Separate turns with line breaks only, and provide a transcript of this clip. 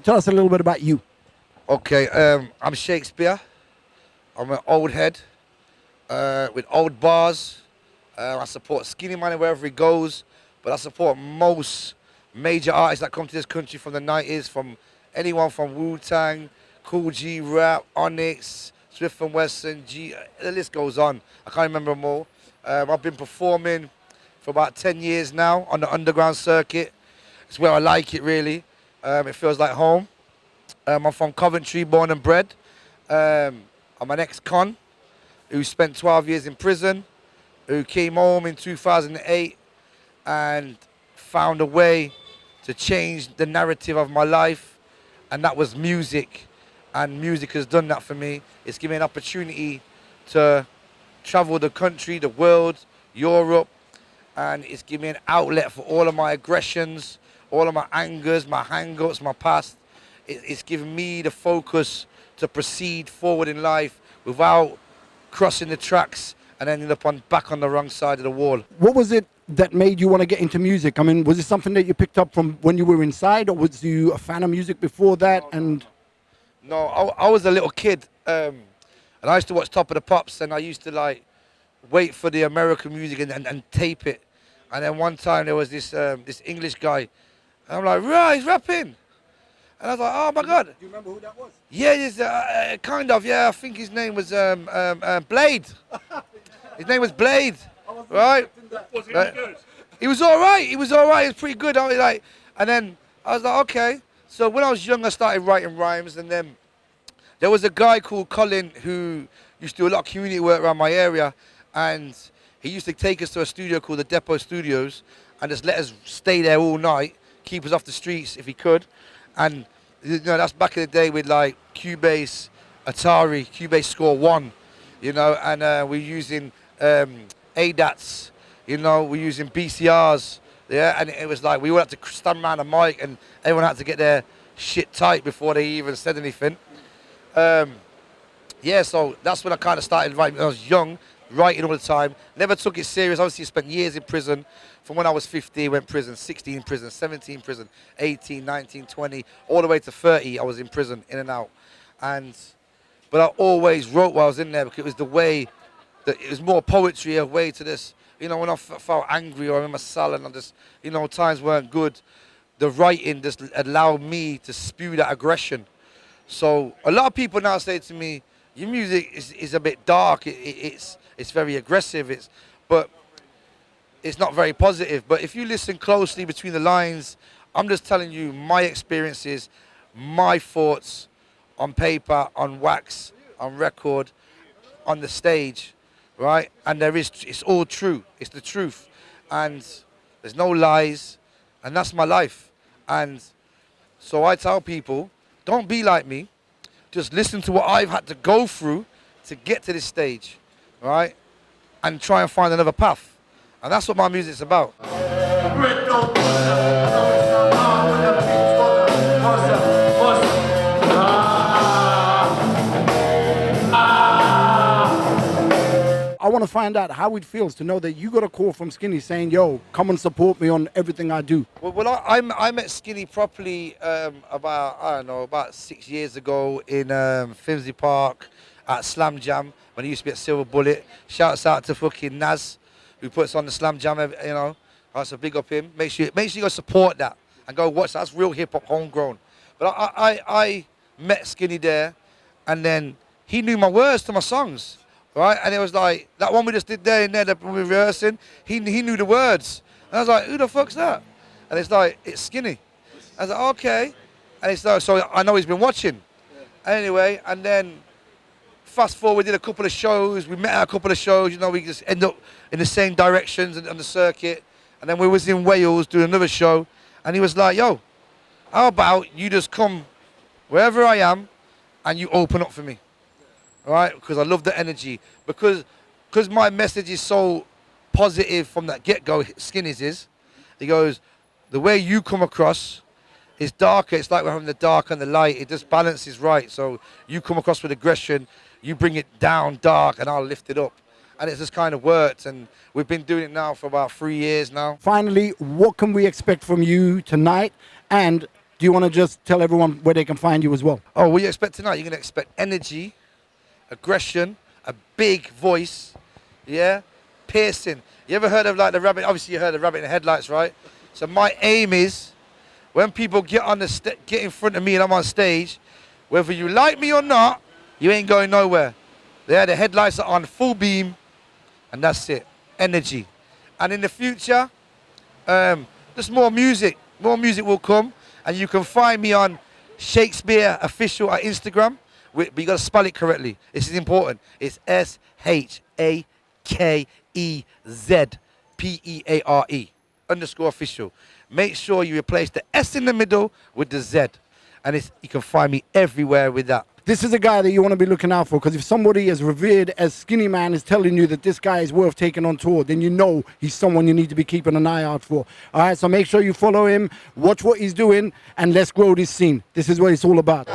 Tell us a little bit about you.
Okay, I'm Shakespeare. I'm an old head with old bars. I support Skinny Money wherever he goes, but I support most major artists that come to this country from the 90s, from anyone from Wu-Tang, Cool G Rap, Onyx, Swift and Wesson, G, the list goes on. I can't remember them all. I've been performing for about 10 years now on the underground circuit. It's where I like it really. It feels like home. I'm from Coventry, born and bred. I'm an ex-con who spent 12 years in prison, who came home in 2008 and found a way to change the narrative of my life, and that was music. And music has done that for me. It's given me an opportunity to travel the country, the world, Europe, and it's given me an outlet for all of my aggressions, all of my angers, my hang-ups, my past. It's given me the focus to proceed forward in life without crossing the tracks and ending up back on the wrong side of the wall.
What was it that made you want to get into music? I mean, was it something that you picked up from when you were inside, or was you a fan of music before that?
No, I was a little kid, and I used to watch Top of the Pops, and I used to like wait for the American music and tape it. And then one time there was this English guy, and I'm like, right, he's rapping. And I was like, oh my God.
Do you remember who that was?
Yeah, kind of, yeah. I think his name was Blade. His name was Blade, right?
Was he any good?
He was all right. He was all right. He was pretty good. I was like, and then I was like, okay. So when I was young, I started writing rhymes, and then there was a guy called Colin who used to do a lot of community work around my area, and he used to take us to a studio called the Depot Studios and just let us stay there all night, keep us off the streets if he could. And you know, that's back in the day with like Cubase, Atari, Cubase Score 1, you know, and we're using ADATs, you know, we're using BCRs, yeah, and it was like we all had to stand around a mic and everyone had to get their shit tight before they even said anything. Yeah, so that's when I kind of started writing. When I was young, writing all the time. Never took it serious. Obviously, spent years in prison. From when I was 15, went prison, 16 in prison, 17 in prison, 18, 19, 20, all the way to 30, I was in prison, in and out. But I always wrote while I was in there because it was the way, that it was more poetry, a way to this. You know, when I felt angry or I'm in my cell and I just, you know, times weren't good, the writing just allowed me to spew that aggression. So a lot of people now say to me, your music is a bit dark, it's very aggressive, but it's not very positive. But if you listen closely between the lines, I'm just telling you my experiences, my thoughts on paper, on wax, on record, on the stage, right? And it's all true, it's the truth. And there's no lies, and that's my life. And so I tell people, don't be like me. Just listen to what I've had to go through to get to this stage, right? And try and find another path. And that's what my music's about.
I want to find out how it feels to know that you got a call from Skinny saying, yo, come and support me on everything I do.
Well, I met Skinny properly about 6 years ago in Finsbury Park at Slam Jam when he used to be at Silver Bullet. Shouts out to fucking Naz, who puts on the Slam Jam, you know. So big up him. Make sure you go support that and go watch that. That's real hip hop, homegrown. But I met Skinny there, and then he knew my words to my songs. Right, and it was like that one we just did there and there that we were rehearsing. He knew the words, and I was like, "Who the fuck's that?" And it's like, "It's Skinny." I was like, "Okay," and it's like, so I know he's been watching. Yeah. Anyway, and then fast forward, we did a couple of shows. We met at a couple of shows. You know, we just end up in the same directions on the circuit. And then we was in Wales doing another show, and he was like, "Yo, how about you just come wherever I am, and you open up for me." Right, because I love the energy, because my message is so positive from that get-go. Skinny's is, he goes, the way you come across is darker. It's like we're having the dark and the light. It just balances right. So you come across with aggression, you bring it down dark, and I'll lift it up. And it's just kind of worked, and we've been doing it now for about 3 years now.
Finally, what can we expect from you tonight? And do you want to just tell everyone where they can find you as well?
Oh, what you expect tonight? You're going to expect energy, aggression, a big voice, yeah? Piercing. You ever heard of like the rabbit? Obviously you heard of rabbit in the headlights, right? So my aim is when people get get in front of me and I'm on stage, whether you like me or not, you ain't going nowhere. Yeah, the headlights are on full beam and that's it. Energy. And in the future, just more music. More music will come and you can find me on Shakezpeare Official at Instagram. But you got to spell it correctly. This is important. It's SHAKEZPEARE_official. Make sure you replace the S in the middle with the Z. And you can find me everywhere with that.
This is a guy that you want to be looking out for, because if somebody as revered as Skinny Man is telling you that this guy is worth taking on tour, then you know he's someone you need to be keeping an eye out for. All right, so make sure you follow him, watch what he's doing, and let's grow this scene. This is what it's all about.